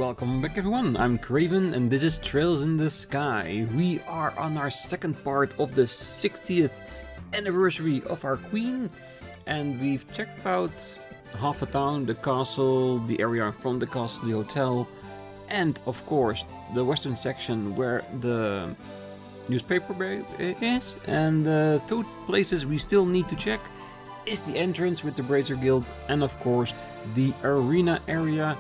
Welcome back everyone, I'm Craven and this is Trails in the Sky. We are on our second part of the 60th anniversary of our queen, and we've checked out half a town, the castle, the area in front of the castle, the hotel, and of course the western section where the newspaper is. And the two places we still need to check is the entrance with the Brazier Guild and of course the arena area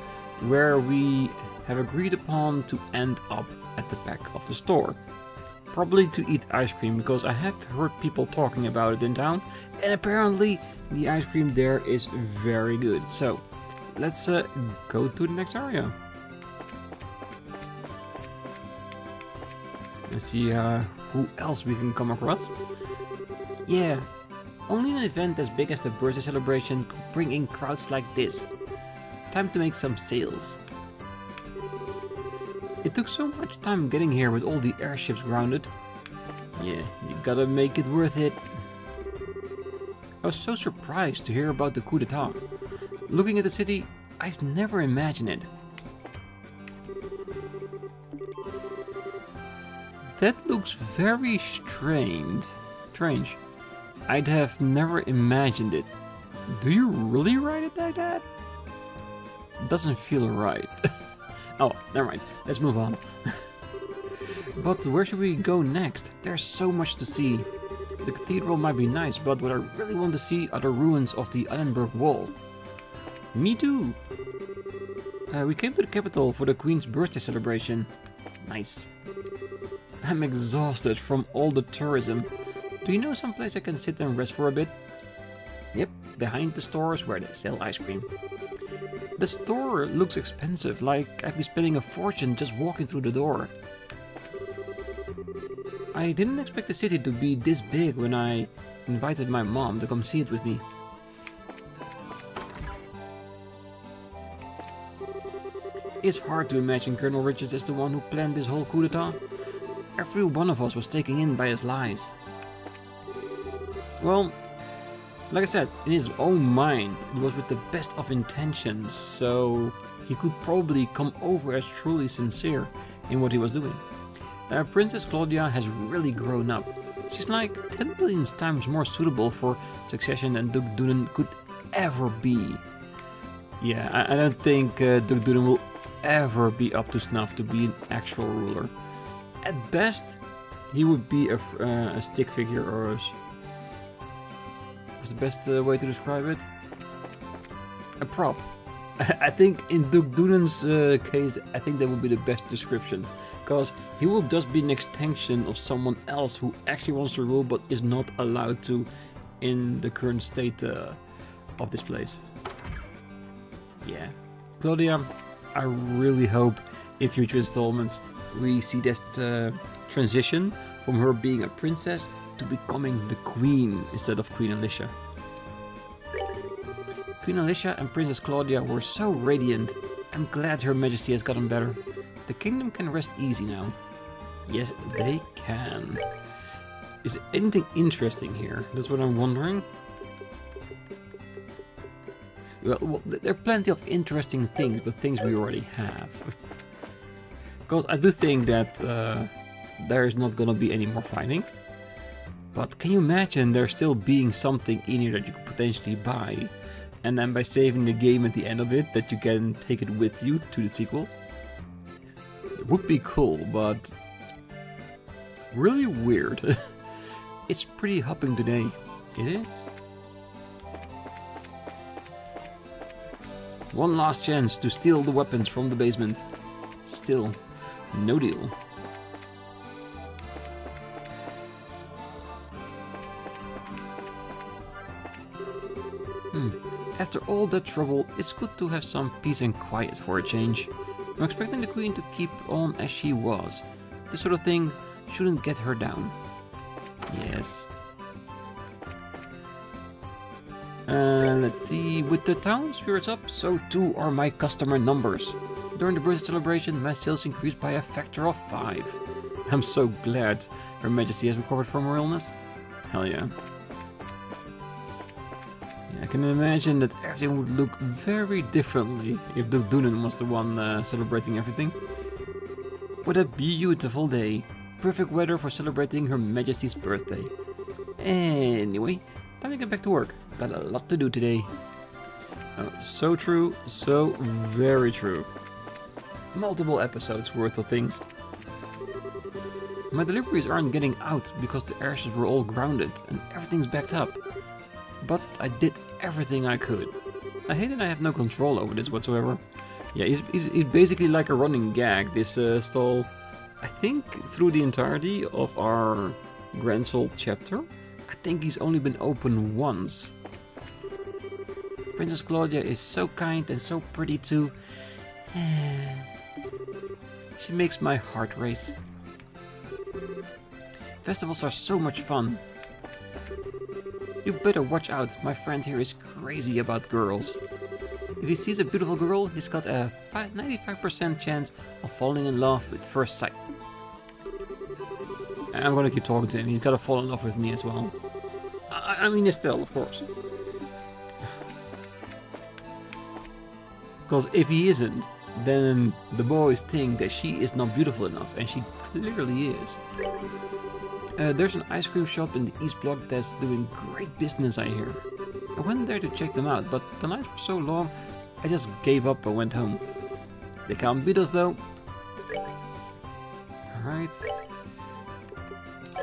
where we have agreed upon to end up at the back of the store. Probably to eat ice cream, because I have heard people talking about it in town, and apparently the ice cream there is very good. So let's go to the next area. Let's see who else we can come across. Yeah, only an event as big as the birthday celebration could bring in crowds like this. Time to make some sales. It took so much time getting here with all the airships grounded. Yeah, you gotta make it worth it. I was so surprised to hear about the coup d'etat. Looking at the city, I've never imagined it. That looks very strange. I'd have never imagined it. Do you really write it like that? Doesn't feel right. Oh, never mind. Let's move on. But where should we go next? There's so much to see. The cathedral might be nice, but what I really want to see are the ruins of the Edinburgh Wall. Me too. We came to the capital for the Queen's birthday celebration. Nice. I'm exhausted from all the tourism. Do you know some place I can sit and rest for a bit? Yep, behind the stores where they sell ice cream. The store looks expensive, like I'd be spending a fortune just walking through the door. I didn't expect the city to be this big when I invited my mom to come see it with me. It's hard to imagine Colonel Richards as the one who planned this whole coup d'etat. Every one of us was taken in by his lies. Well, like I said, in his own mind, it was with the best of intentions, so he could probably come over as truly sincere in what he was doing. Princess Claudia has really grown up. She's like 10 billion times more suitable for succession than Duke Doonan could ever be. Yeah, I don't think Duke Doonan will ever be up to snuff to be an actual ruler. At best, he would be a stick figure, or what's the best way to describe it? A prop. I think in Duke Doonan's case, I think that would be the best description, because he will just be an extension of someone else who actually wants to rule but is not allowed to in the current state of this place. Yeah. Claudia, I really hope in future installments we see this transition from her being a princess to becoming the queen instead of Queen Alicia. Queen Alicia and Princess Claudia were so radiant. I'm glad Her Majesty has gotten better. The kingdom can rest easy now. Yes, they can. Is there anything interesting here? That's what I'm wondering. Well, there are plenty of interesting things, but things we already have. Because I do think that there is not gonna be any more fighting. But can you imagine there still being something in here that you could potentially buy, and then by saving the game at the end of it, that you can take it with you to the sequel? It would be cool, but really weird. It's pretty hopping today. It is. One last chance to steal the weapons from the basement. Still, no deal. After all that trouble, it's good to have some peace and quiet for a change. I'm expecting the Queen to keep on as she was. This sort of thing shouldn't get her down. Yes. Let's see, with the town spirits up, so too are my customer numbers. During the birthday celebration, my sales increased by a factor of 5. I'm so glad Her Majesty has recovered from her illness. Hell yeah. I can imagine that everything would look very differently if Duke Doonan was the one celebrating everything. What a beautiful day. Perfect weather for celebrating Her Majesty's birthday. Anyway, time to get back to work. Got a lot to do today. Oh, so true, so very true. Multiple episodes worth of things. My deliveries aren't getting out because the airships were all grounded and everything's backed up. But I did everything I could. I hate that I have no control over this whatsoever. Yeah, he's basically like a running gag, this stall. I think through the entirety of our Grand Soul chapter, I think he's only been open once. Princess Claudia is so kind and so pretty too. She makes my heart race. Festivals are so much fun. You better watch out, my friend here is crazy about girls. If he sees a beautiful girl, he's got a 95% chance of falling in love with first sight. I'm gonna keep talking to him, he's gotta fall in love with me as well. I mean Estelle, of course. Because if he isn't, then the boys think that she is not beautiful enough, and she clearly is. There's an ice cream shop in the East Block that's doing great business, I hear. I went there to check them out, but the lines were so long, I just gave up and went home. They can't beat us though. Alright.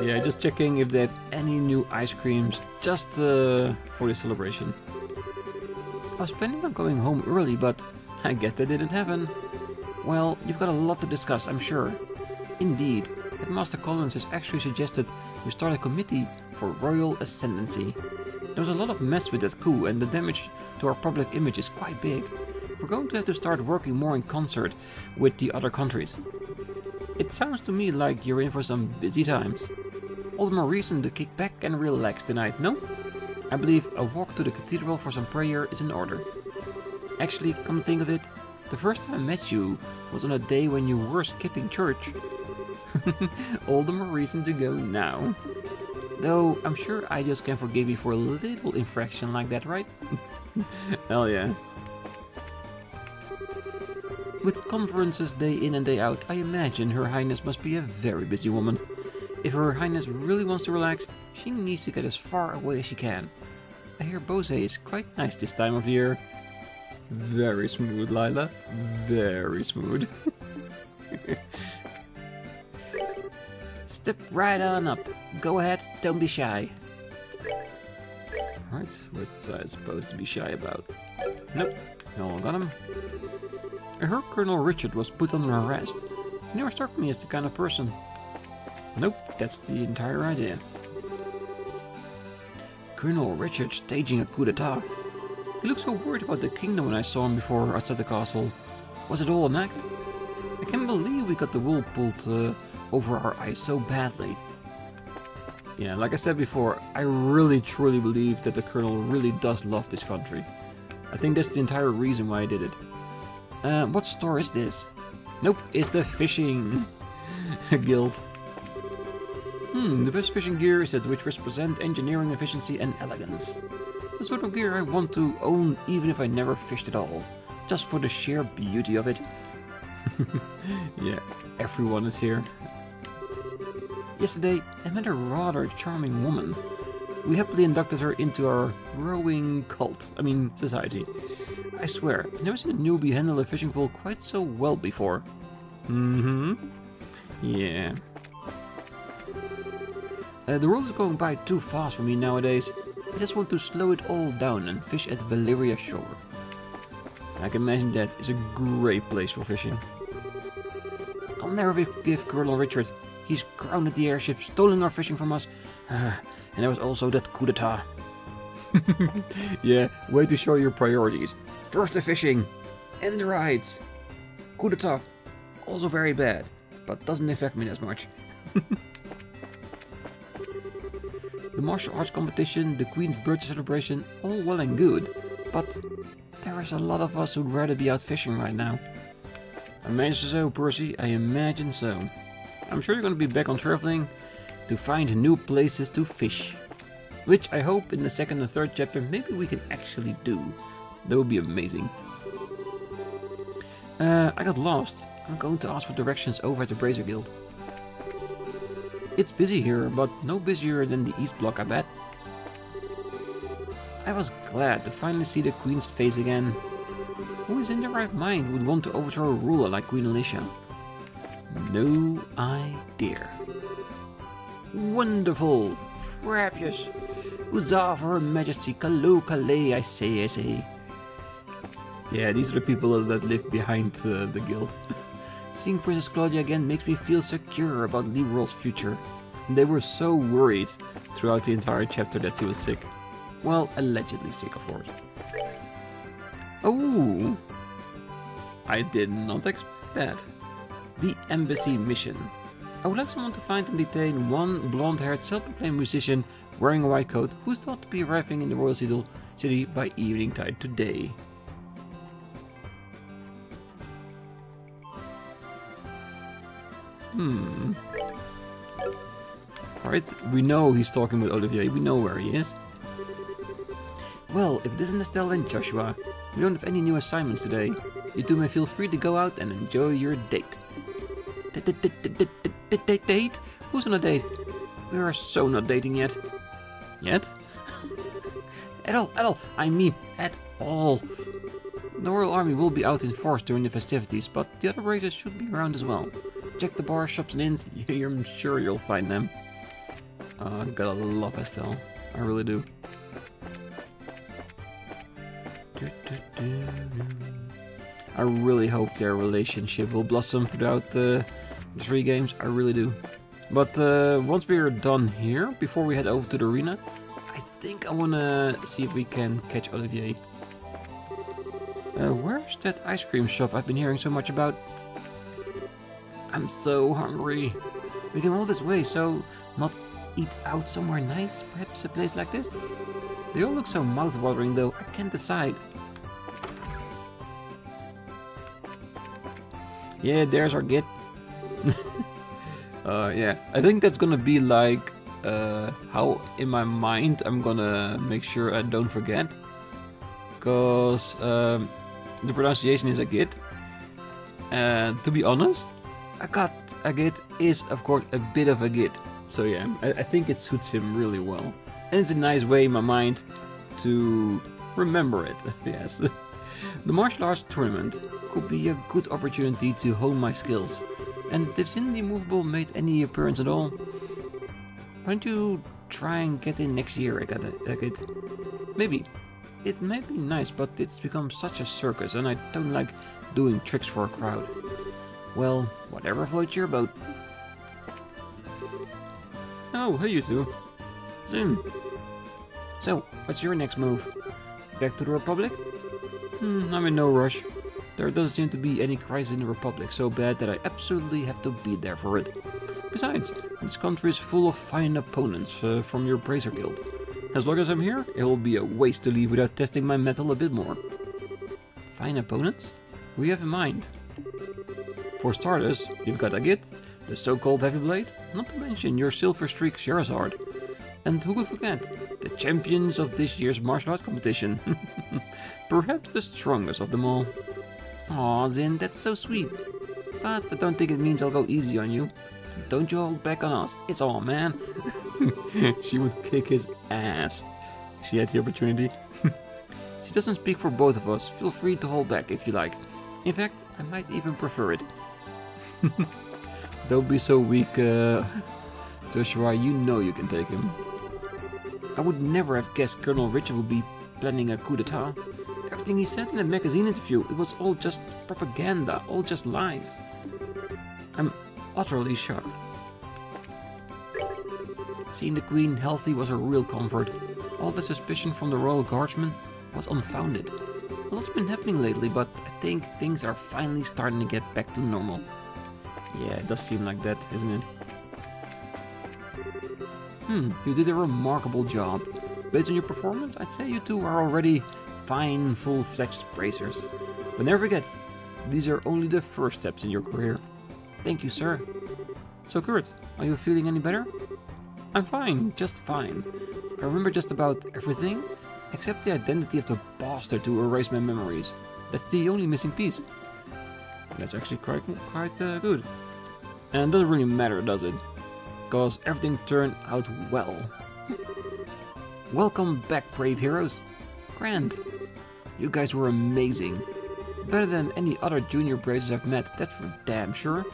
Yeah, just checking if they have any new ice creams just for the celebration. I was planning on going home early, but I guess that didn't happen. Well, you've got a lot to discuss, I'm sure. Indeed. Headmaster Collins has actually suggested we start a committee for royal ascendancy. There was a lot of mess with that coup and the damage to our public image is quite big. We're going to have to start working more in concert with the other countries. It sounds to me like you're in for some busy times. All the more reason to kick back and relax tonight, no? I believe a walk to the cathedral for some prayer is in order. Actually, come to think of it, the first time I met you was on a day when you were skipping church. All the more reason to go now. Though, I'm sure I just can forgive you for a little infraction like that, right? Hell yeah. With conferences day in and day out, I imagine Her Highness must be a very busy woman. If Her Highness really wants to relax, she needs to get as far away as she can. I hear Bose is quite nice this time of year. Very smooth, Lila. Very smooth. Step right on up. Go ahead, don't be shy. Alright, what's I supposed to be shy about? Nope, no one got him. I heard Colonel Richard was put under arrest. He never struck me as the kind of person. Nope, that's the entire idea. Colonel Richard staging a coup d'etat. He looked so worried about the kingdom when I saw him before outside the castle. Was it all an act? I can't believe we got the wool pulled over our eyes so badly. Yeah, like I said before, I really truly believe that the Colonel really does love this country. I think that's the entire reason why I did it. What store is this? Nope, it's the fishing guild. The best fishing gear is that which represent engineering efficiency and elegance. The sort of gear I want to own even if I never fished at all. Just for the sheer beauty of it. Yeah, everyone is here. Yesterday, I met a rather charming woman. We happily inducted her into our growing society. I swear, I've never seen a newbie handle a fishing pole quite so well before. Yeah. The world is going by too fast for me nowadays. I just want to slow it all down and fish at Valeria Shore. I can imagine that is a great place for fishing. I'll never forgive Colonel Richard. He's grounded the airship, stolen our fishing from us. And there was also that coup d'etat. Yeah, way to show your priorities. First the fishing, and the rides. Coup d'etat, also very bad, but doesn't affect me as much. The martial arts competition, the Queen's birthday celebration, all well and good, but there is a lot of us who'd rather be out fishing right now. I imagine so, Percy, I imagine so. I'm sure you're gonna be back on traveling to find new places to fish. which I hope in the second and third chapter maybe we can actually do. That would be amazing. I got lost. I'm going to ask for directions over at the Brazier Guild. It's busy here, but no busier than the East Block, I bet. I was glad to finally see the Queen's face again. Who is in their right mind would want to overthrow a ruler like Queen Alicia? No idea. Wonderful! Fabulous! Huzzah for Her Majesty, Kalo Kale, I say. Yeah, these are the people that live behind the guild. Seeing Princess Claudia again makes me feel secure about Liberal's future. They were so worried throughout the entire chapter that she was sick. Well, allegedly sick, of course. Oh! I did not expect that. The embassy mission. I would like someone to find and detain one blonde-haired self-proclaimed musician wearing a white coat who's thought to be arriving in the royal city by evening tide today. Alright, we know he's talking with Olivier, we know where he is. Well, if it isn't Estelle and Joshua, we don't have any new assignments today. You two may feel free to go out and enjoy your date. Date? Who's on a date? We are so not dating yet. Yet? At all, I mean at all. The Royal Army will be out in force during the festivities, but the other races should be around as well. Check the bars, shops and inns, I'm sure you'll find them. Gotta love Estelle, I really do. I really hope their relationship will blossom throughout the 3 games, I really do. But once we are done here, before we head over to the arena, I think I wanna see if we can catch Olivier. Where's that ice cream shop I've been hearing so much about? I'm so hungry. We came all this way, so not eat out somewhere nice? Perhaps a place like this? They all look so mouth-watering though, I can't decide. Yeah, there's our git. Yeah, I think that's gonna be like how in my mind I'm gonna make sure I don't forget. Cause the pronunciation is a git. And to be honest, a git is of course a bit of a git. So yeah, I think it suits him really well. And it's a nice way in my mind to remember it, yes. The martial arts tournament could be a good opportunity to hone my skills. And if Cindy Movable made any appearance at all, why don't you try and get in next year, Agate? Maybe. It might be nice, but it's become such a circus and I don't like doing tricks for a crowd. Well, whatever floats your boat. Oh, hey you two. Soon. So, what's your next move? Back to the Republic? I'm in no rush. There doesn't seem to be any crisis in the Republic so bad that I absolutely have to be there for it. Besides, this country is full of fine opponents from your Brazier Guild. As long as I'm here, it will be a waste to leave without testing my mettle a bit more. Fine opponents? Who do you have in mind? For starters, you've got Agit, the so-called Heavy Blade, not to mention your Silver Streak Sherazard. And who could forget, the champions of this year's martial arts competition. Perhaps the strongest of them all. Aw, Zin, that's so sweet. But I don't think it means I'll go easy on you. Don't you hold back on us, it's all, man. She would kick his ass. She had the opportunity. She doesn't speak for both of us. Feel free to hold back if you like. In fact, I might even prefer it. Don't be so weak, Joshua, you know you can take him. I would never have guessed Colonel Richard would be planning a coup d'etat. Everything he said in a magazine interview, it was all just propaganda, all just lies. I'm utterly shocked. Seeing the Queen healthy was a real comfort. All the suspicion from the Royal Guardsmen was unfounded. A lot's been happening lately, but I think things are finally starting to get back to normal. Yeah, it does seem like that, isn't it? You did a remarkable job. Based on your performance, I'd say you two are already fine, full-fledged bracers. But never forget, these are only the first steps in your career. Thank you, sir. So Kurt, are you feeling any better? I'm fine, just fine. I remember just about everything, except the identity of the bastard who erased my memories. That's the only missing piece. That's actually quite good. And it doesn't really matter, does it? Because everything turned out well. Welcome back, brave heroes. Grand. You guys were amazing. Better than any other junior bracers I've met, that's for damn sure.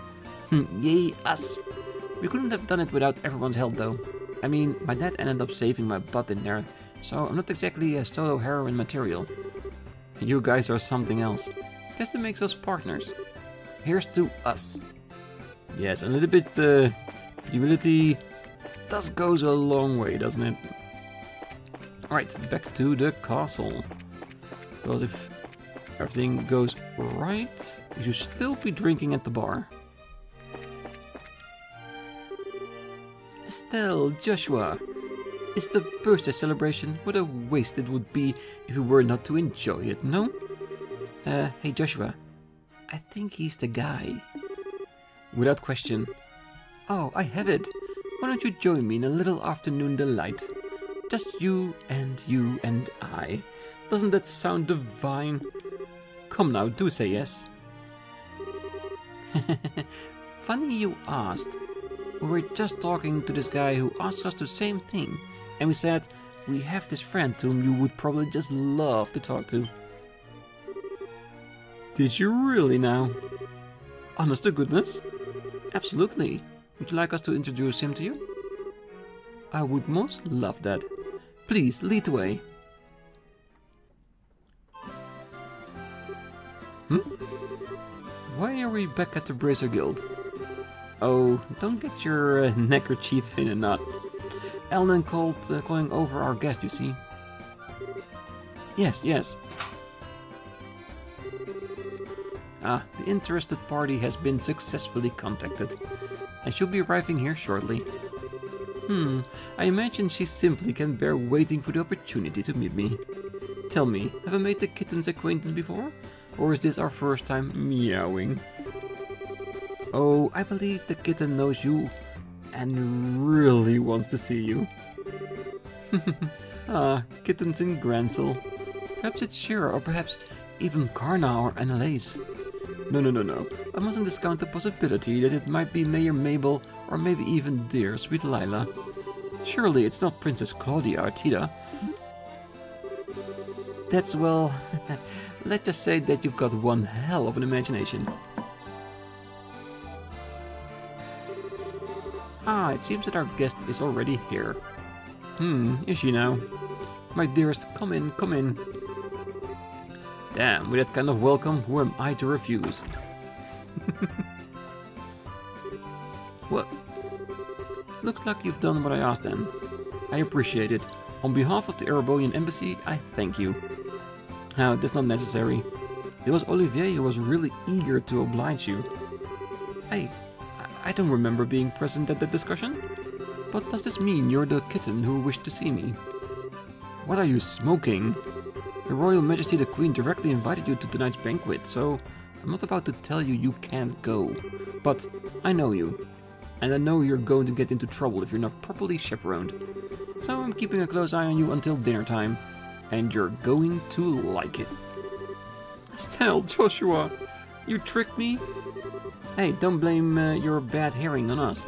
Yay, us. We couldn't have done it without everyone's help though. I mean, my dad ended up saving my butt in there, so I'm not exactly a solo heroine material. You guys are something else. Guess that makes us partners. Here's to us. Yes, a little bit humility does goes a long way, doesn't it? Alright, back to the castle. Because if everything goes right, we should still be drinking at the bar. Estelle, Joshua, it's the birthday celebration. What a waste it would be if we were not to enjoy it, no? Hey Joshua, I think he's the guy. Without question. Oh, I have it. Why don't you join me in a little afternoon delight? Just you and I. Doesn't that sound divine? Come now, do say yes. Funny you asked. We were just talking to this guy who asked us the same thing. And we said, we have this friend whom you would probably just love to talk to. Did you really now? Honest to goodness? Absolutely. Would you like us to introduce him to you? I would most love that. Please, lead the way. Why are we back at the Bracer Guild? Oh, don't get your neckerchief in a knot. Elden calling over our guest, you see. Yes. Ah, the interested party has been successfully contacted. And she'll be arriving here shortly. I imagine she simply can't bear waiting for the opportunity to meet me. Tell me, have I made the kitten's acquaintance before? Or is this our first time meowing? Oh, I believe the kitten knows you and really wants to see you. Ah, kittens in Grancel. Perhaps it's Shira, or perhaps even Karna or Annalise. No. I mustn't discount the possibility that it might be Mayor Mabel or maybe even dear sweet Lila. Surely it's not Princess Claudia Artida. That's, well, let's just say that you've got one hell of an imagination. Ah, it seems that our guest is already here. Is she now? My dearest, come in. Damn, with that kind of welcome, who am I to refuse? What? Looks like you've done what I asked then. I appreciate it. On behalf of the Erebonian Embassy, I thank you. Now, that's not necessary. It was Olivier who was really eager to oblige you. I don't remember being present at that discussion. But does this mean you're the kitten who wished to see me? What are you smoking? Your Royal Majesty the Queen directly invited you to tonight's banquet, so I'm not about to tell you you can't go. But I know you, and I know you're going to get into trouble if you're not properly chaperoned. So I'm keeping a close eye on you until dinner time, and you're going to like it. Estelle, Joshua, you tricked me? Hey, don't blame your bad hearing on us.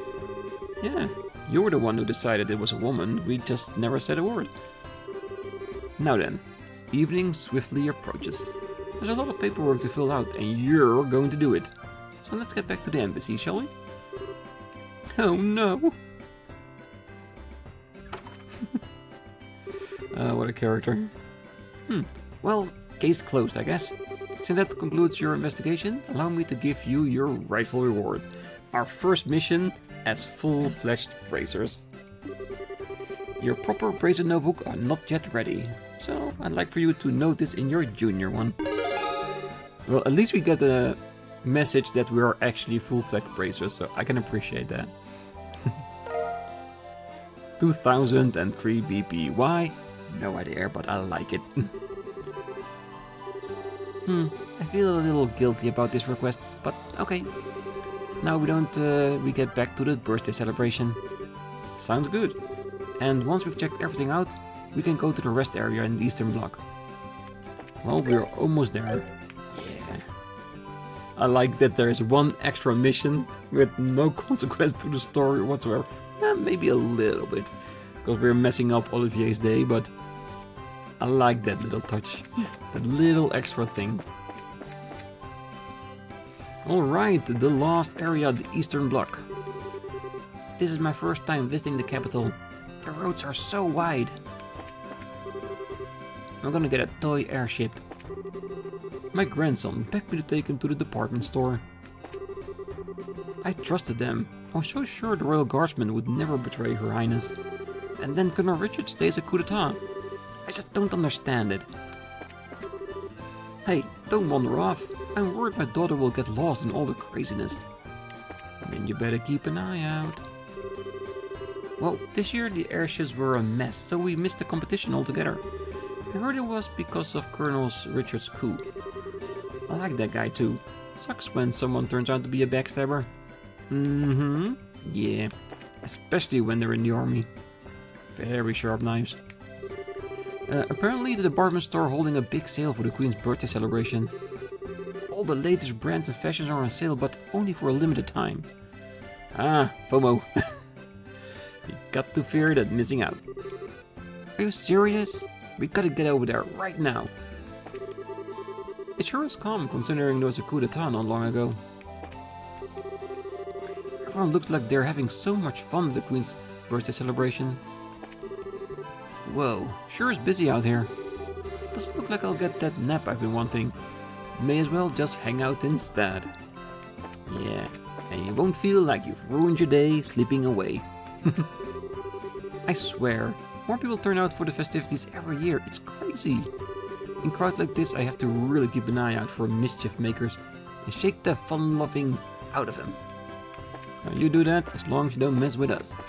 Yeah, you're the one who decided it was a woman, we just never said a word. Now then. Evening swiftly approaches. There's a lot of paperwork to fill out, and you're going to do it. So let's get back to the embassy, shall we? Oh no! What a character. Well, case closed, I guess. Since that concludes your investigation, allow me to give you your rightful reward. Our first mission as full-fledged bracers. Your proper bracer notebook are not yet ready. So, I'd like for you to note this in your junior one. Well, at least we get a message that we are actually full-fledged bracers, so I can appreciate that. 2003 BP. Why? No idea, but I like it. I feel a little guilty about this request, but okay. Now we get back to the birthday celebration. Sounds good. And once we've checked everything out, we can go to the rest area in the eastern block. Well, we're almost there. Yeah. I like that there is one extra mission with no consequence to the story whatsoever. Maybe a little bit, because we're messing up Olivier's day, but I like that little touch. That little extra thing. Alright, the last area, the eastern block. This is my first time visiting the capital. The roads are so wide. I'm gonna get a toy airship. My grandson begged me to take him to the department store. I trusted them. I was so sure the Royal Guardsman would never betray Her Highness. And then Colonel Richard stays a coup d'etat. I just don't understand it. Hey, don't wander off. I'm worried my daughter will get lost in all the craziness. Then you better keep an eye out. Well, this year the airships were a mess, so we missed the competition altogether. I heard it was because of Colonel Richard's coup. I like that guy too. Sucks when someone turns out to be a backstabber. Yeah. Especially when they're in the army. Very sharp knives. Apparently the department store holding a big sale for the Queen's birthday celebration. All the latest brands and fashions are on sale, but only for a limited time. Ah, FOMO. You got to fear that missing out. Are you serious? We gotta get over there right now. It sure is calm considering there was a coup d'etat not long ago. Everyone looks like they're having so much fun at the Queen's birthday celebration. Whoa, sure is busy out here. Doesn't look like I'll get that nap I've been wanting. May as well just hang out instead. Yeah, and you won't feel like you've ruined your day sleeping away. I swear, more people turn out for the festivities every year. It's crazy. In crowds like this, I have to really keep an eye out for mischief makers and shake the fun-loving out of them. Now you do that as long as you don't mess with us.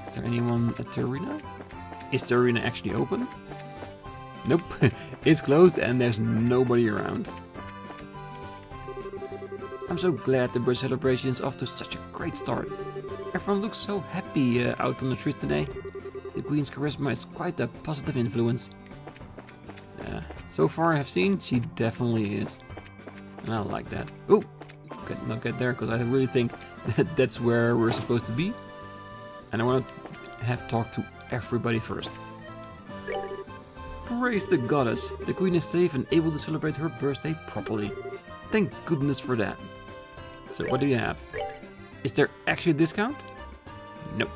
Is there anyone at the arena? Is the arena actually open? Nope, it's closed and there's nobody around. I'm so glad the birth celebration is off to such a great start. Everyone looks so happy out on the street today. The Queen's charisma is quite a positive influence. So far I have seen, she definitely is. And I like that. Oh, not get there because I really think that that's where we're supposed to be. And I want to have talked to everybody first. Praise the goddess! The Queen is safe and able to celebrate her birthday properly. Thank goodness for that. So what do you have? Is there actually a discount? Nope.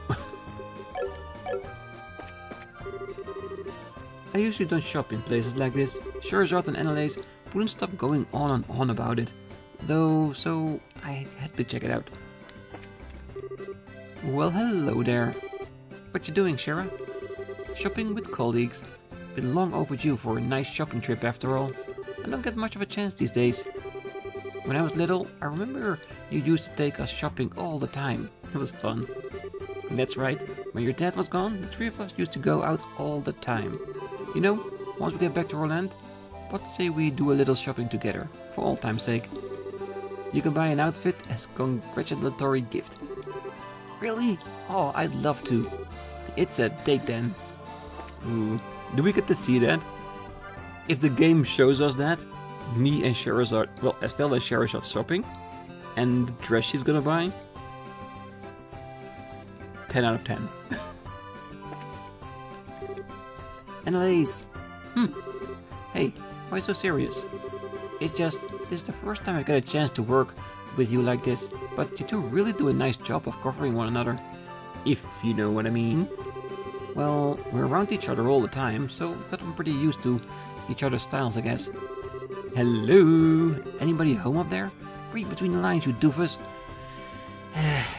I usually don't shop in places like this. Charizard and NLAs wouldn't stop going on and on about it. Though, so I had to check it out. Well, hello there. What you doing, Shara? Shopping with colleagues. Been long overdue for a nice shopping trip after all. I don't get much of a chance these days. When I was little, I remember you used to take us shopping all the time. It was fun. And that's right, when your dad was gone, the three of us used to go out all the time. You know, once we get back to Roland, what say we do a little shopping together, for all time's sake. You can buy an outfit as congratulatory gift. Really? Oh, I'd love to. It's a date then. Ooh, do we get to see that? If the game shows us that, me and Charizard, well, Estelle and Charizard shopping, and the dress she's gonna buy, 10 out of 10. NLAs. Hey, why so serious? It's just, this is the first time I got a chance to work with you like this, but you two really do a nice job of covering one another, if you know what I mean. Well, we're around each other all the time, so we've gotten pretty used to each other's styles, I guess. Hello? Anybody home up there? Read between the lines, you doofus.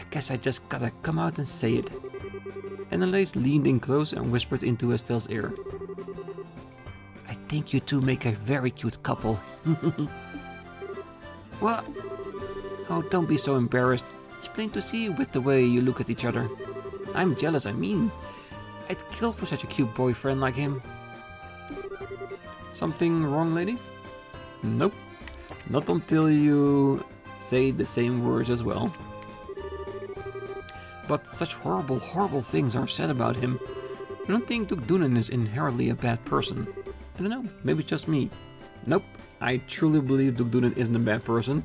Guess I just gotta come out and say it. Annalise leaned in close and whispered into Estelle's ear. I think you two make a very cute couple. What? Oh, don't be so embarrassed. It's plain to see with the way you look at each other. I'm jealous, I mean. I'd kill for such a cute boyfriend like him. Something wrong, ladies? Nope. Not until you say the same words as well. but such horrible, horrible things are said about him. I don't think Duke Doonan is inherently a bad person. I don't know, maybe it's just me. Nope, I truly believe Duke Doonan isn't a bad person.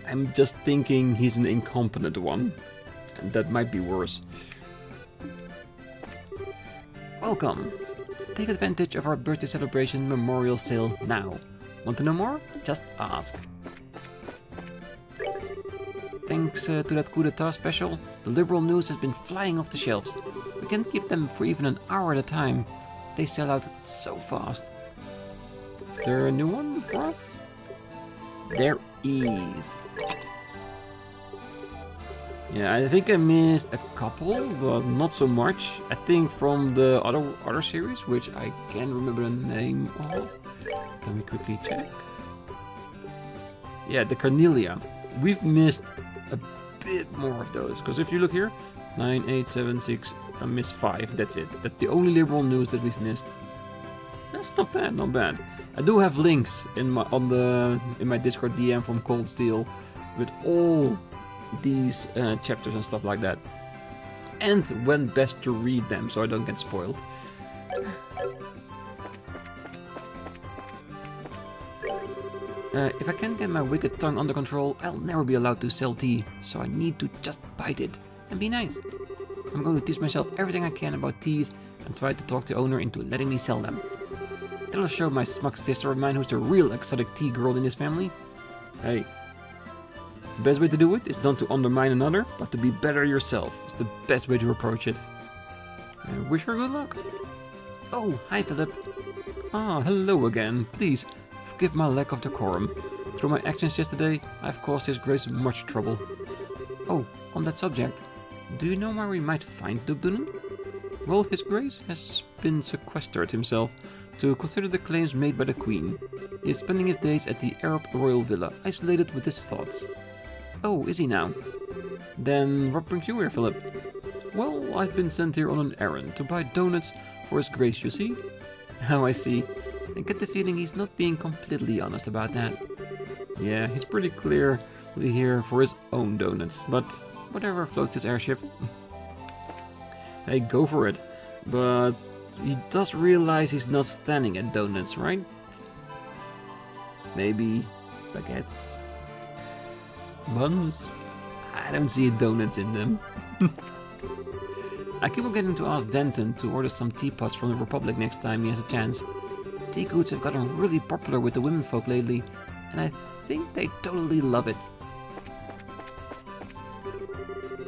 I'm just thinking he's an incompetent one. And that might be worse. Welcome! Take advantage of our birthday celebration memorial sale now. Want to know more? Just ask. Thanks to that coup d'etat special, the liberal news has been flying off the shelves. We can't keep them for even an hour at a time. They sell out so fast. Is there a new one for us? There is. Yeah, I think I missed a couple, but not so much. I think from the other series, which I can't remember the name of. Can we quickly check? Yeah, the Cornelia. We've missed a bit more of those, because if you look here, 9, 8, 7, 6, I missed 5. That's it. That's the only liberal news that we've missed. That's not bad, not bad. I do have links in my Discord DM from Cold Steel with all these chapters and stuff like that, and when best to read them so I don't get spoiled. If I can't get my wicked tongue under control, I'll never be allowed to sell tea, so I need to just bite it and be nice. I'm going to teach myself everything I can about teas and try to talk the owner into letting me sell them. That'll show my smug sister of mine who's the real exotic tea girl in this family. Hey, the best way to do it is not to undermine another, but to be better yourself. It's the best way to approach it. I wish her good luck. Oh, hi Philip. Ah, hello again. Please, forgive my lack of decorum. Through my actions yesterday, I've caused His Grace much trouble. Oh, on that subject, do you know where we might find Duke Doonan? Well, His Grace has been sequestered himself to consider the claims made by the Queen. He is spending his days at the Arab royal villa, isolated with his thoughts. Oh, is he now? Then what brings you here, Philip? Well, I've been sent here on an errand to buy donuts for His Grace, you see? Oh, I see. I get the feeling he's not being completely honest about that. Yeah, he's pretty clearly here for his own donuts, but whatever floats his airship. Hey, go for it. But he does realize he's not standing at donuts, right? Maybe baguettes? Buns? I don't see donuts in them. I keep on getting to ask Denton to order some teapots from the Republic next time he has a chance. Tea goods have gotten really popular with the womenfolk lately, and I think they totally love it.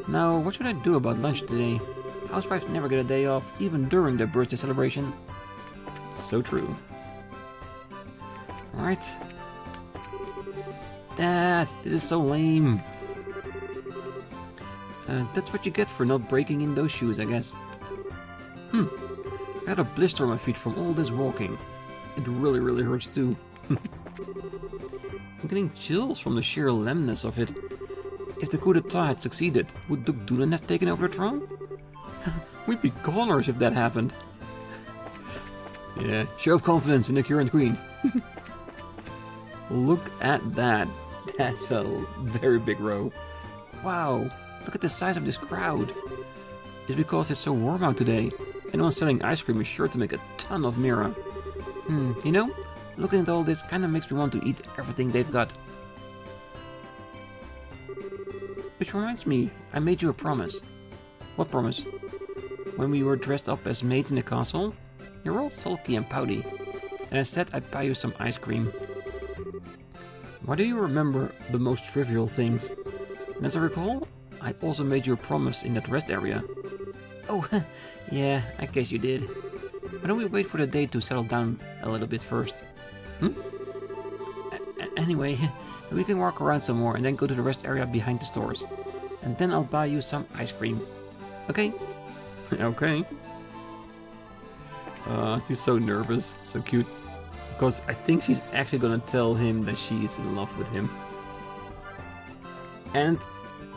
Now, what should I do about lunch today? Housewives never get a day off, even during their birthday celebration. So true. Alright. Dad, this is so lame. That's what you get for not breaking in those shoes, I guess. I had a blister on my feet from all this walking. It really, really hurts too. I'm getting chills from the sheer lameness of it. If the coup d'etat had succeeded, would Duke Doonan have taken over the throne? We'd be goners if that happened. Yeah, show of confidence in the current queen. Look at that. That's a very big row. Wow, look at the size of this crowd. It's because it's so warm out today. Anyone selling ice cream is sure to make a ton of mirror. You know, looking at all this kind of makes me want to eat everything they've got. Which reminds me, I made you a promise. What promise? When we were dressed up as maids in the castle, you're all sulky and pouty, and I said I'd buy you some ice cream. Why do you remember the most trivial things? And as I recall, I also made you a promise in that rest area. Oh, yeah, I guess you did. Why don't we wait for the day to settle down a little bit first? Anyway, we can walk around some more and then go to the rest area behind the stores. And then I'll buy you some ice cream. Okay? Okay. She's so nervous, so cute. Because I think she's actually gonna tell him that she is in love with him. And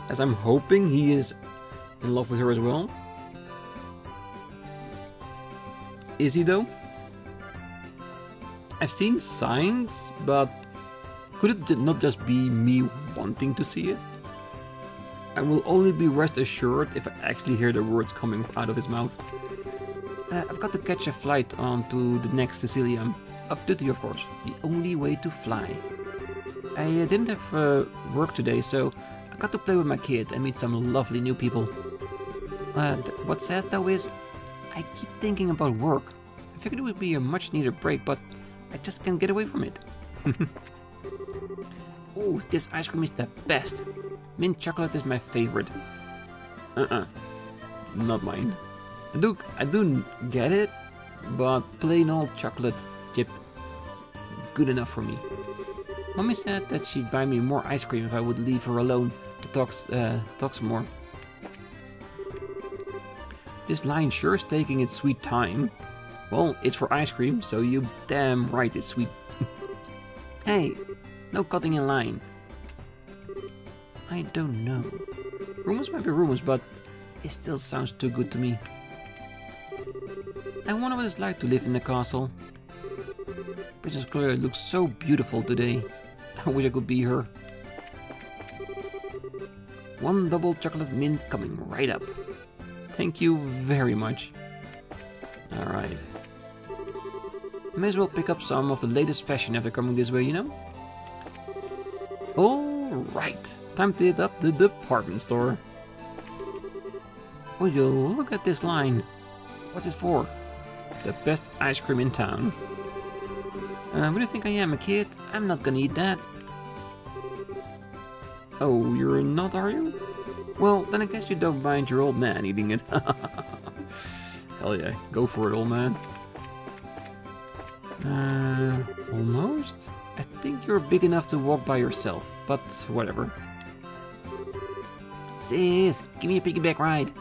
as I'm hoping he is in love with her as well. Is he though? I've seen signs, but could it not just be me wanting to see it? I will only be rest assured if I actually hear the words coming out of his mouth. I've got to catch a flight on to the next Sicilium. Off duty, of course. The only way to fly. I didn't have work today, so I got to play with my kid and meet some lovely new people. What's sad though is, I keep thinking about work. I figured it would be a much needed break, but I just can't get away from it. Ooh, this ice cream is the best. Mint chocolate is my favorite. Not mine. I do get it, but plain old chocolate chip, good enough for me. Mommy said that she'd buy me more ice cream if I would leave her alone to talk some more. This line sure is taking its sweet time. Well, it's for ice cream, so you damn right it's sweet. Hey, no cutting in line. I don't know. Rumors might be rumors, but it still sounds too good to me. I wonder what it's like to live in the castle. Princess Claire looks so beautiful today. I wish I could be her. One double chocolate mint coming right up. Thank you very much. Alright. May as well pick up some of the latest fashion after coming this way, you know? Alright, time to hit up the department store. Will you look at this line? What's it for? The best ice cream in town. What do you think I am, a kid? I'm not gonna eat that. Oh, you're not, are you? Well, then I guess you don't mind your old man eating it. Hell yeah, go for it, old man. Almost? I think you're big enough to walk by yourself, but whatever. Sis, give me a piggyback ride.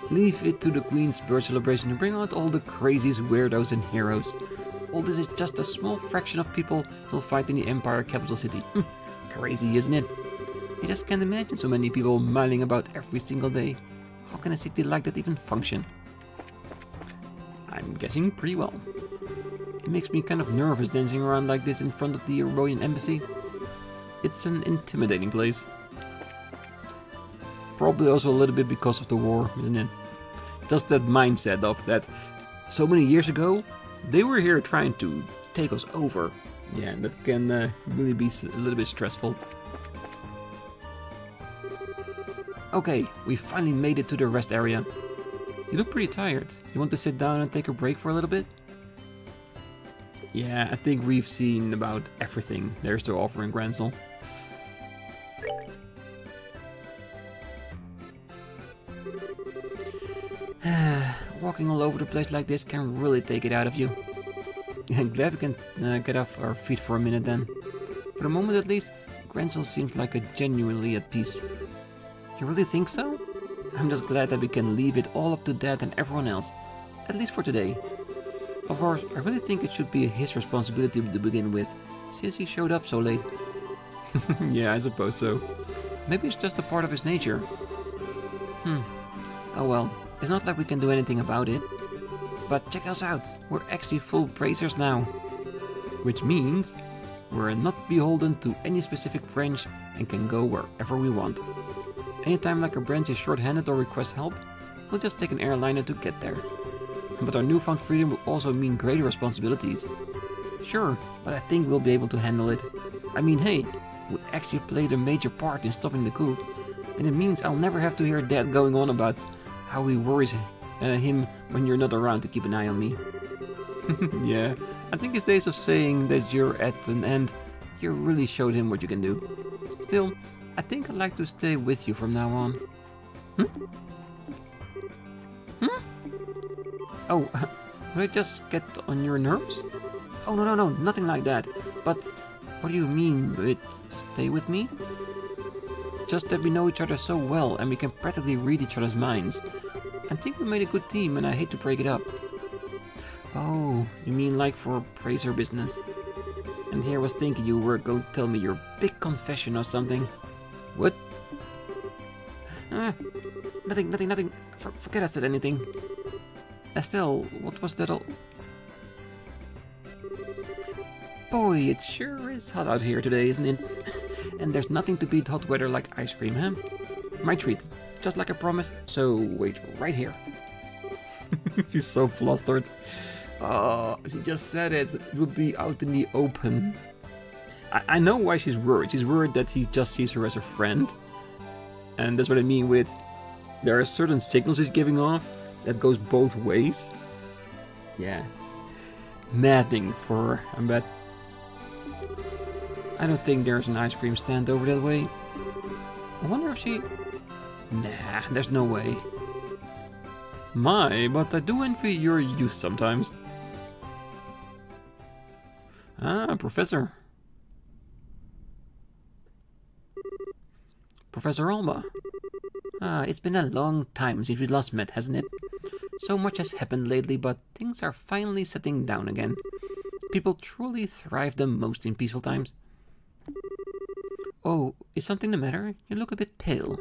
Leave it to the Queen's birth celebration to bring out all the craziest weirdos and heroes. All this is just a small fraction of people who'll fight in the Empire capital city. Crazy, isn't it? I just can't imagine so many people milling about every single day. How can a city like that even function? I'm guessing pretty well. It makes me kind of nervous dancing around like this in front of the Royal Embassy. It's an intimidating place. Probably also a little bit because of the war, isn't it? Just that mindset of that so many years ago, they were here trying to take us over. Yeah, that can really be a little bit stressful. Okay, we finally made it to the rest area. You look pretty tired. You want to sit down and take a break for a little bit? Yeah, I think we've seen about everything there's to offer in Gransel. Walking all over the place like this can really take it out of you. I'm glad we can get off our feet for a minute then. For the moment at least, Gransel seems like a genuinely at peace. You really think so? I'm just glad that we can leave it all up to Dad and everyone else. At least for today. Of course, I really think it should be his responsibility to begin with, since he showed up so late. Yeah, I suppose so. Maybe it's just a part of his nature. Oh well, it's not like we can do anything about it. But check us out, we're actually full bracers now. Which means we're not beholden to any specific branch and can go wherever we want. Anytime like a branch is short-handed or requests help, we'll just take an airliner to get there. But our newfound freedom will also mean greater responsibilities. Sure, but I think we'll be able to handle it. I mean, hey, we actually played a major part in stopping the coup, and it means I'll never have to hear Dad going on about how he worries him when you're not around to keep an eye on me. Yeah, I think his days of saying that you're at an end, you really showed him what you can do. Still, I think I'd like to stay with you from now on. Oh, would I just get on your nerves? Oh, no, nothing like that. But what do you mean with stay with me? Just that we know each other so well and we can practically read each other's minds. I think we made a good team and I hate to break it up. Oh, you mean like for bracer business? And here I was thinking you were going to tell me your big confession or something. What? Nothing. Forget I said anything. Estelle, what was that all? Boy, it sure is hot out here today, isn't it? And there's nothing to beat hot weather like ice cream, huh? My treat, just like I promised, so wait right here. He's so flustered. Oh, she just said it. It would be out in the open. I know why she's worried. She's worried that he just sees her as a friend. And that's what I mean with... There are certain signals he's giving off that goes both ways. Yeah. Maddening for her, I bet. I don't think there's an ice cream stand over that way. I wonder if she... Nah, there's no way. My, but I do envy your youth sometimes. Ah, Professor. Professor Alba. It's been a long time since we last met, hasn't it? So much has happened lately, but things are finally settling down again. People truly thrive the most in peaceful times. Oh, is something the matter? You look a bit pale.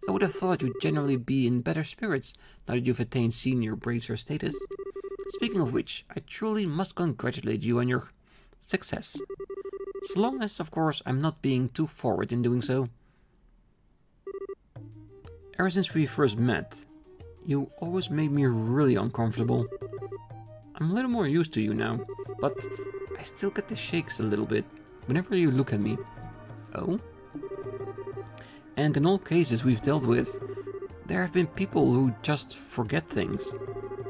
I would have thought you'd generally be in better spirits now that you've attained senior bracer status. Speaking of which, I truly must congratulate you on your success. So long as, of course, I'm not being too forward in doing so. Ever since we first met, you always made me really uncomfortable. I'm a little more used to you now, but I still get the shakes a little bit whenever you look at me. Oh? And in all cases we've dealt with, there have been people who just forget things.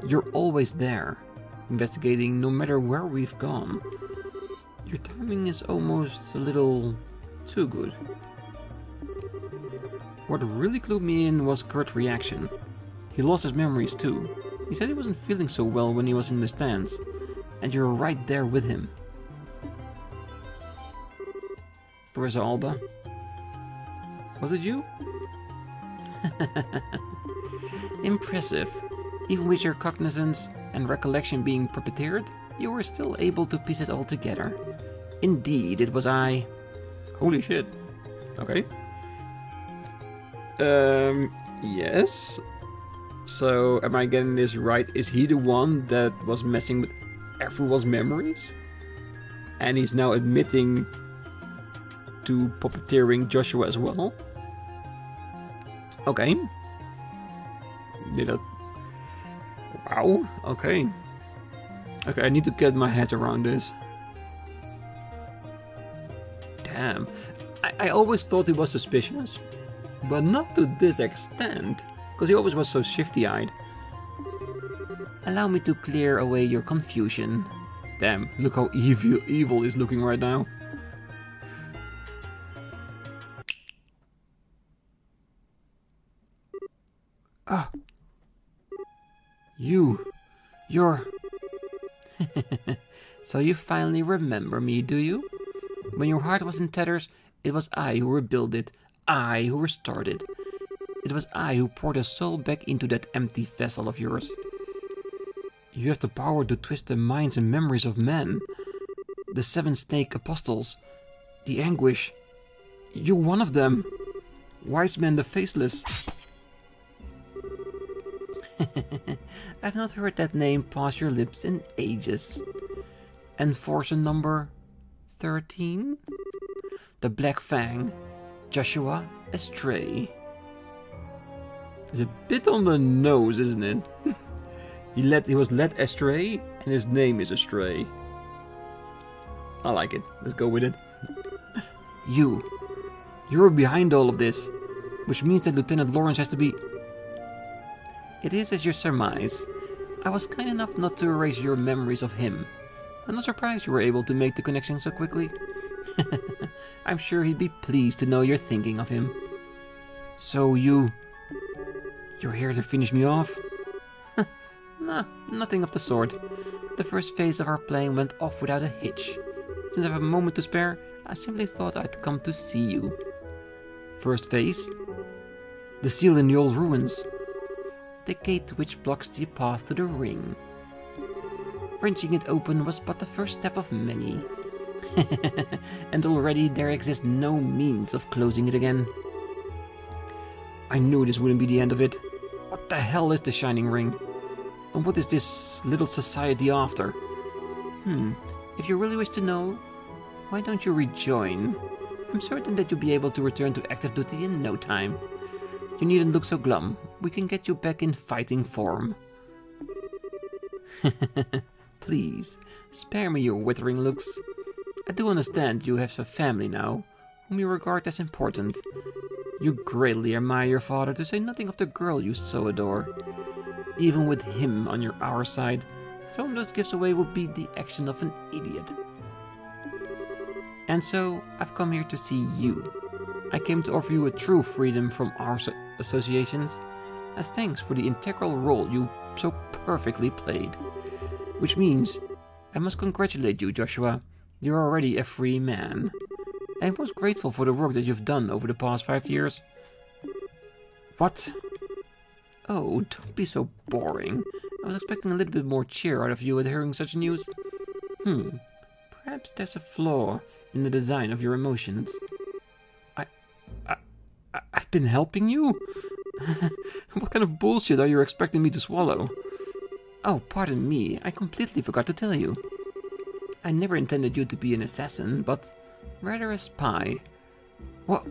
You're always there, investigating no matter where we've gone. Your timing is almost a little too good. What really clued me in was Kurt's reaction. He lost his memories too. He said he wasn't feeling so well when he was in the stands, and you were right there with him. Professor Alba? Was it you? Impressive. Even with your cognizance and recollection being prepared, you were still able to piece it all together. Indeed, it was I. Holy shit. Okay. Yes. So, am I getting this right? Is he the one that was messing with everyone's memories? And he's now admitting to puppeteering Joshua as well? Okay. Did it? Wow. Okay. Okay, I need to get my head around this. Damn. I always thought he was suspicious. But not to this extent, because he always was so shifty-eyed. Allow me to clear away your confusion. Damn, look how evil is looking right now. Ah. You're... So you finally remember me, do you? When your heart was in tatters, it was I who rebuilt it. I who restored it. It was I who poured a soul back into that empty vessel of yours. You have the power to twist the minds and memories of men. The 7 snake apostles. The anguish. You're one of them. Wise man the faceless. I've not heard that name pass your lips in ages. Enforcer number 13? The Black Fang. Joshua Astray. It's a bit on the nose, isn't it? He was led astray, and his name is Astray. I like it. Let's go with it. You're behind all of this, which means that Lieutenant Lawrence has to be... It is as you surmise. I was kind enough not to erase your memories of him. I'm not surprised you were able to make the connection so quickly. I'm sure he'd be pleased to know you're thinking of him. So you're here to finish me off? Nah, nothing of the sort. The first phase of our plan went off without a hitch. Since I have a moment to spare, I simply thought I'd come to see you. First phase? The seal in the old ruins. The gate which blocks the path to the ring. Wrenching it open was but the first step of many. And already there exists no means of closing it again. I knew this wouldn't be the end of it. What the hell is the Shining Ring? And what is this little society after? If you really wish to know, why don't you rejoin? I'm certain that you'll be able to return to active duty in no time. You needn't look so glum. We can get you back in fighting form. Please, spare me your withering looks. I do understand you have a family now, whom you regard as important. You greatly admire your father, to say nothing of the girl you so adore. Even with him on our side, throwing those gifts away would be the action of an idiot. And so, I've come here to see you. I came to offer you a true freedom from our associations, as thanks for the integral role you so perfectly played. Which means, I must congratulate you, Joshua. You're already a free man. I'm most grateful for the work that you've done over the past 5 years. What? Oh, don't be so boring. I was expecting a little bit more cheer out of you at hearing such news. Perhaps there's a flaw in the design of your emotions. I've been helping you? What kind of bullshit are you expecting me to swallow? Oh, pardon me, I completely forgot to tell you. I never intended you to be an assassin, but rather a spy. What?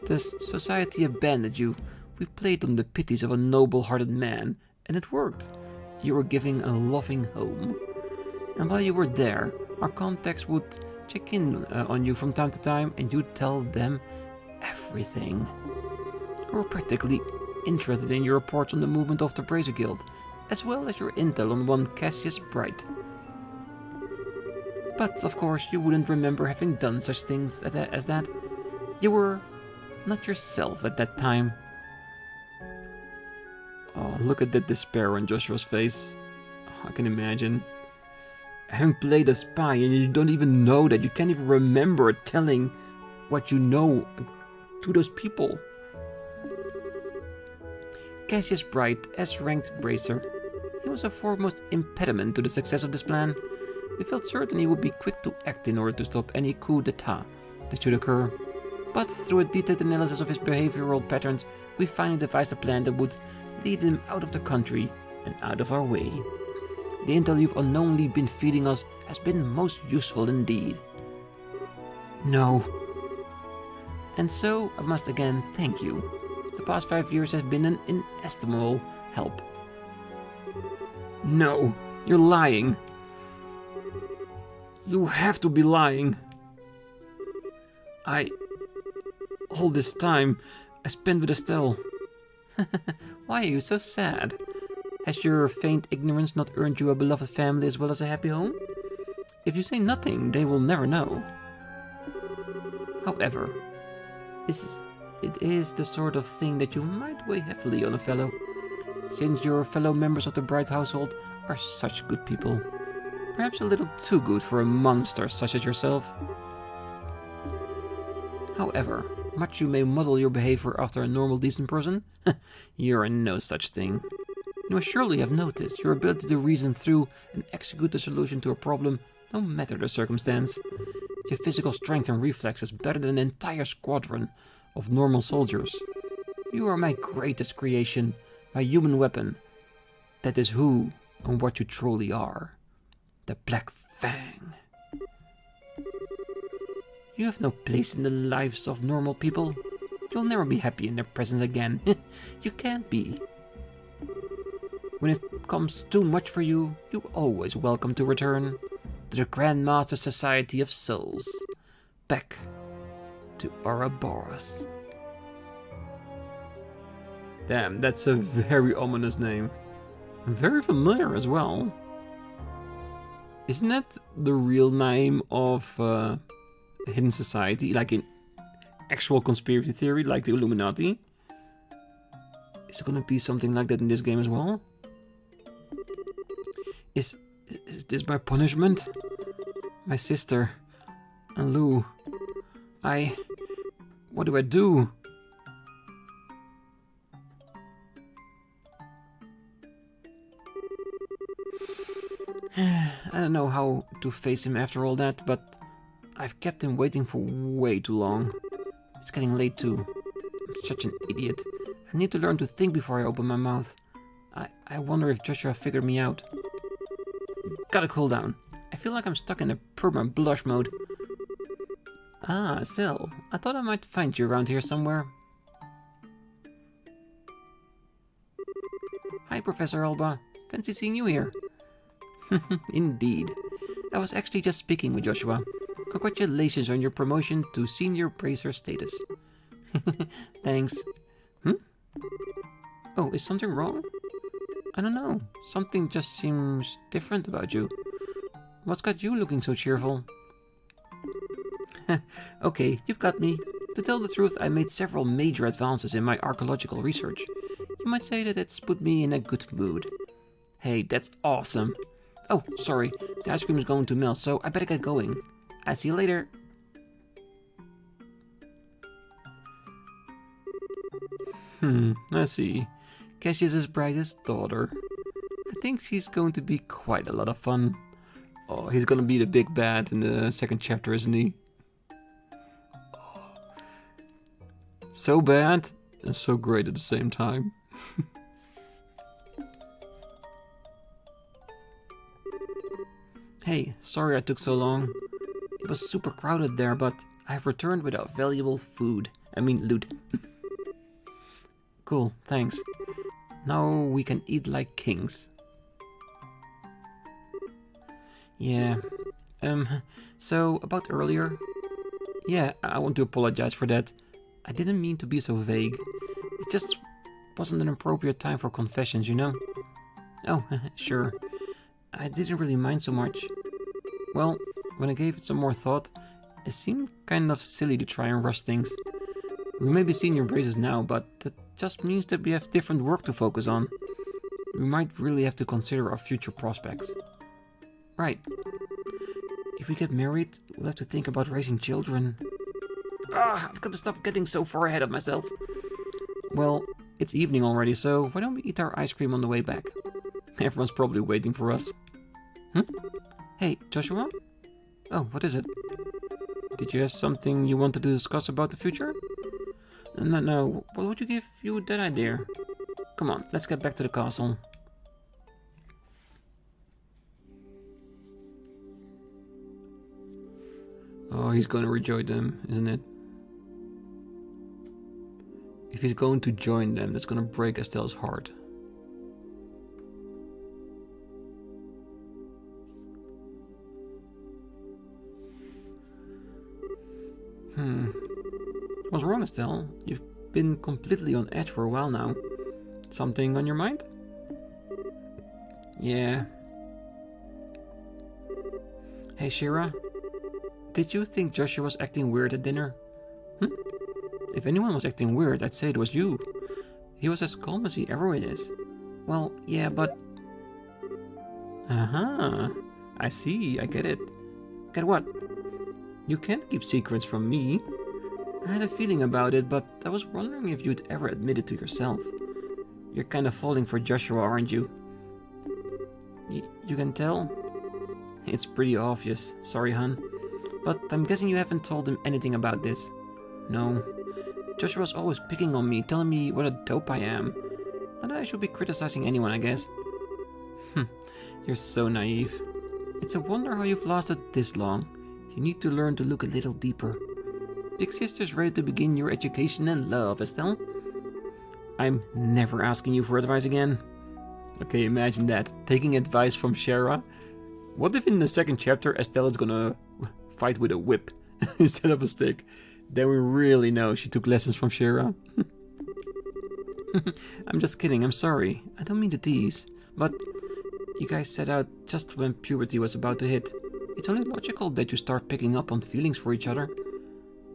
The society abandoned you. We played on the pities of a noble-hearted man, and it worked. You were giving a loving home. And while you were there, our contacts would check in on you from time to time, and you'd tell them everything. We were practically interested in your reports on the movement of the Brazier Guild, as well as your intel on one Cassius Bright. But, of course, you wouldn't remember having done such things as that. You were not yourself at that time. Oh, look at that despair on Joshua's face. Oh, I can imagine. Having played a spy and you don't even know that, you can't even remember telling what you know to those people. Cassius Bright, S-ranked bracer. He was a foremost impediment to the success of this plan. We felt certain he would be quick to act in order to stop any coup d'etat that should occur. But through a detailed analysis of his behavioral patterns, we finally devised a plan that would lead him out of the country and out of our way. The intel you've unknowingly been feeding us has been most useful indeed. No. And so, I must again thank you. The past 5 years have been an inestimable help. No, you're lying. You have to be lying. All this time, I spent with Estelle. Why are you so sad? Has your faint ignorance not earned you a beloved family as well as a happy home? If you say nothing, they will never know. However, it is the sort of thing that you might weigh heavily on a fellow, since your fellow members of the Bright household are such good people. Perhaps a little too good for a monster such as yourself. However, much you may model your behavior after a normal decent person, you're no such thing. You must surely have noticed your ability to reason through and execute the solution to a problem, no matter the circumstance. Your physical strength and reflex is better than an entire squadron of normal soldiers. You are my greatest creation, my human weapon. That is who and what you truly are. The Black Fang. You have no place in the lives of normal people. You'll never be happy in their presence again. You can't be. When it comes too much for you, you're always welcome to return to the Grandmaster Society of Souls. Back to Ouroboros. Damn, that's a very ominous name. Very familiar as well. Isn't that the real name of a hidden society? Like in actual conspiracy theory, like the Illuminati? Is it gonna be something like that in this game as well? Is this my punishment? My sister and Lou. What do I do? I don't know how to face him after all that, but I've kept him waiting for way too long. It's getting late too. I'm such an idiot. I need to learn to think before I open my mouth. I wonder if Joshua figured me out. Gotta cool down. I feel like I'm stuck in a permanent blush mode. Ah, Estelle, I thought I might find you around here somewhere. Hi, Professor Alba. Fancy seeing you here. Indeed. I was actually just speaking with Joshua. Congratulations on your promotion to senior bracer status. Thanks. Oh, is something wrong? I don't know. Something just seems different about you. What's got you looking so cheerful? Okay, you've got me. To tell the truth, I made several major advances in my archaeological research. You might say that it's put me in a good mood. Hey, that's awesome. Oh, sorry. The ice cream is going to melt, so I better get going. I'll see you later. I see. Cassius's brightest daughter. I think she's going to be quite a lot of fun. Oh, he's gonna be the big bad in the second chapter, isn't he? Oh. So bad and so great at the same time. Hey, sorry I took so long. It was super crowded there, but I've returned with valuable food. I mean loot. Cool, thanks. Now we can eat like kings. Yeah. So about earlier. Yeah, I want to apologize for that. I didn't mean to be so vague. It just wasn't an appropriate time for confessions, you know? Oh, sure. I didn't really mind so much. Well, when I gave it some more thought, it seemed kind of silly to try and rush things. We may be senior braces now, but that just means that we have different work to focus on. We might really have to consider our future prospects. Right. If we get married, we'll have to think about raising children. I've got to stop getting so far ahead of myself. Well, it's evening already, so why don't we eat our ice cream on the way back? Everyone's probably waiting for us. Hey, Joshua? Oh, what is it? Did you have something you wanted to discuss about the future? No. What would you give you that idea? Come on, let's get back to the castle. Oh, he's going to rejoin them, isn't it? If he's going to join them, that's going to break Estelle's heart. What's wrong, Estelle? You've been completely on edge for a while now. Something on your mind? Yeah. Hey, Shira. Did you think Joshua was acting weird at dinner? If anyone was acting weird, I'd say it was you. He was as calm as he ever is. Well, yeah, but... I see, I get it. Get what? You can't keep secrets from me. I had a feeling about it, but I was wondering if you'd ever admit it to yourself. You're kind of falling for Joshua, aren't you? You can tell? It's pretty obvious, sorry, hun. But I'm guessing you haven't told him anything about this. No. Joshua's always picking on me, telling me what a dope I am. Not that I should be criticizing anyone, I guess. You're so naive. It's a wonder how you've lasted this long. You need to learn to look a little deeper. Big sister's ready to begin your education in love, Estelle. I'm never asking you for advice again. Okay, imagine that. Taking advice from Shara. What if in the second chapter Estelle is gonna fight with a whip instead of a stick? Then we really know she took lessons from Shara. I'm just kidding, I'm sorry. I don't mean to tease. But you guys set out just when puberty was about to hit. It's only logical that you start picking up on feelings for each other.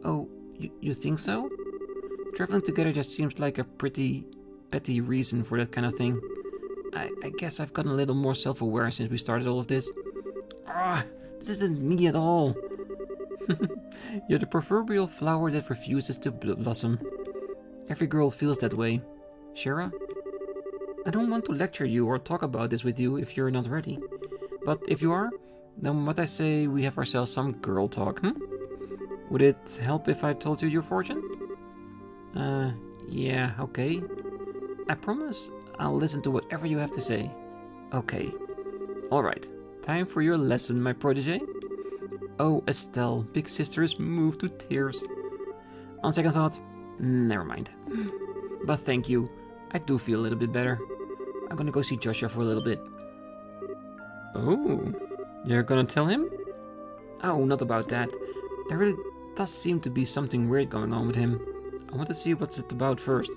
Oh, you think so? Traveling together just seems like a pretty petty reason for that kind of thing. I guess I've gotten a little more self-aware since we started all of this. This isn't me at all. You're the proverbial flower that refuses to blossom. Every girl feels that way. Shara? I don't want to lecture you or talk about this with you if you're not ready. But if you are, then what I say we have ourselves some girl talk, Would it help if I told you your fortune? Yeah, okay. I promise I'll listen to whatever you have to say. Okay. Alright, time for your lesson, my protege. Oh, Estelle, big sister is moved to tears. On second thought, never mind. But thank you, I do feel a little bit better. I'm gonna go see Joshua for a little bit. Oh, you're gonna tell him? Oh, not about that. There really does seem to be something weird going on with him. I want to see what's it about first.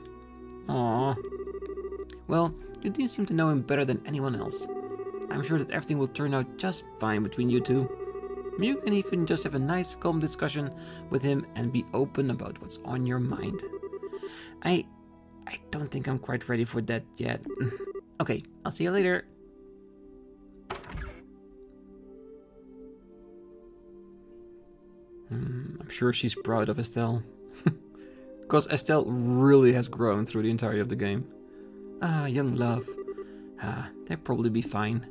Aww. Well, you do seem to know him better than anyone else. I'm sure that everything will turn out just fine between you two. You can even just have a nice, calm discussion with him and be open about what's on your mind. I don't think I'm quite ready for that yet. Okay, I'll see you later. I'm sure she's proud of Estelle. Because Estelle really has grown through the entirety of the game. Ah, young love. Ah, they'll probably be fine.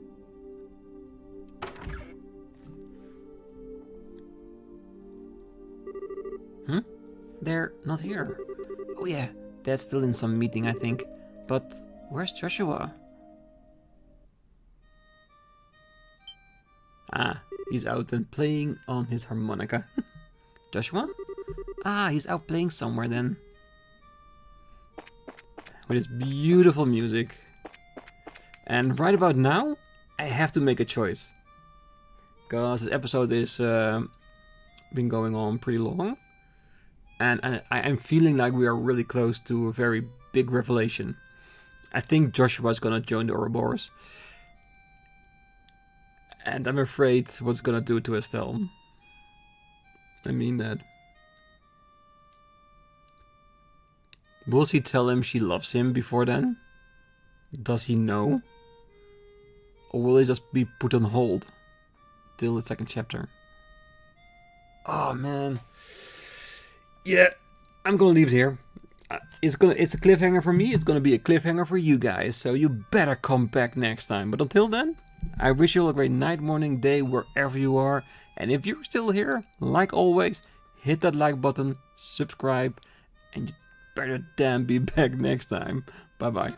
They're not here. Oh yeah, Dad's still in some meeting, I think. But where's Joshua? Ah, he's out and playing on his harmonica. Joshua? Ah, he's out playing somewhere then. With his beautiful music. And right about now, I have to make a choice. Because this episode is been going on pretty long. And I'm feeling like we are really close to a very big revelation. I think Joshua's gonna join the Ouroboros. And I'm afraid what's gonna do to Estelle. I mean that. Will she tell him she loves him before then? Does he know? Or will he just be put on hold till the second chapter? Oh man. Yeah, I'm gonna leave it here. It's a cliffhanger for me, it's gonna be a cliffhanger for you guys, so you better come back next time. But until then, I wish you all a great night, morning, day, wherever you are. And if you're still here, like always, hit that like button, subscribe, and you better damn be back next time. Bye bye.